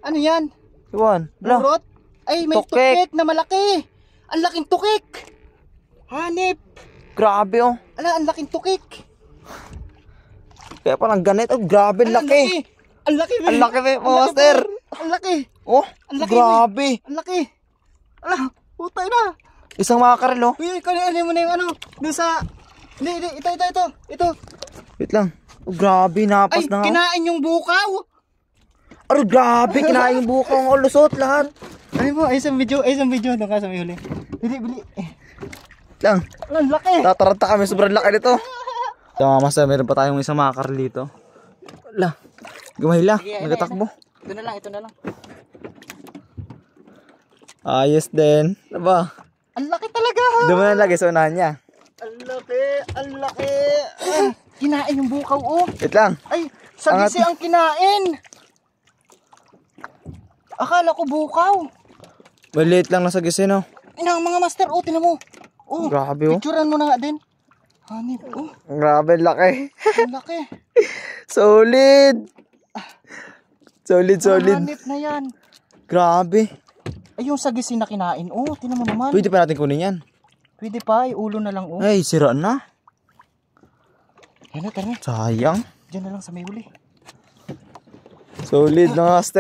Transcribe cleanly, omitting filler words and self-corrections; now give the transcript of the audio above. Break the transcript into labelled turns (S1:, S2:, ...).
S1: Ano yan?
S2: Iwan. Ala.
S1: Burot? Ay, may
S2: Tukik.
S1: tukik na malaki. Ang laking tukik. Hanip.
S2: Grabe oh.
S1: Ala, ang laking tukik.
S2: Kaya palang ganit. Oh, grabe
S1: Ala,
S2: laki.
S1: Ang laki.
S2: Ang laki, master.
S1: Ang laki.
S2: Oh,
S1: Ang laki,
S2: grabe.
S1: Ang laki. Ala, putay na.
S2: Isang makarel oh.
S1: Uy, kanina mo na yung ano. Doon sa... Hindi, ito.
S2: Wait lang. Oh, grabe, napas
S1: Ay,
S2: na.
S1: kinain yung bukaw.
S2: Oh, grabe, kinain yung bukaw. Ang lusot lahat.
S1: Ay mo, ay isang video. Doon ka sa may huli. Bili.
S2: Wait lang.
S1: Ang laki.
S2: Tataranta kami, sobrang laki nito. Tama, master, meron pa tayong isang makarel dito. Wala. Gumahila, nagatakbo.
S1: Ito na lang.
S2: Ayos din. Ano ba?
S1: Ang laki talaga.
S2: Doon mo na lagay sa unahan niya.
S1: Ang laki. Ah, kinain yung bukaw, oh.
S2: Wait lang.
S1: Ay, sagisi ang kinain. Akala ko bukaw.
S2: Maliit lang nasa gisin oh.
S1: Inang mga master, oh, tinan mo. Oh,
S2: Grabe oh.
S1: picturean mo na nga din. Hanip, oh.
S2: Grabe, laki.
S1: Ang laki.
S2: Solid. Solid.
S1: Hanip na yan.
S2: Grabe.
S1: Ay, yung sagisi na kinain, oh, tinan mo naman.
S2: Pwede pa natin kunin yan.
S1: Pwede pa, ulo na lang, oh.
S2: Ay, sira na.
S1: Yan na, tara.
S2: Sayang.
S1: Diyan na lang sa may huli.
S2: Solid na master.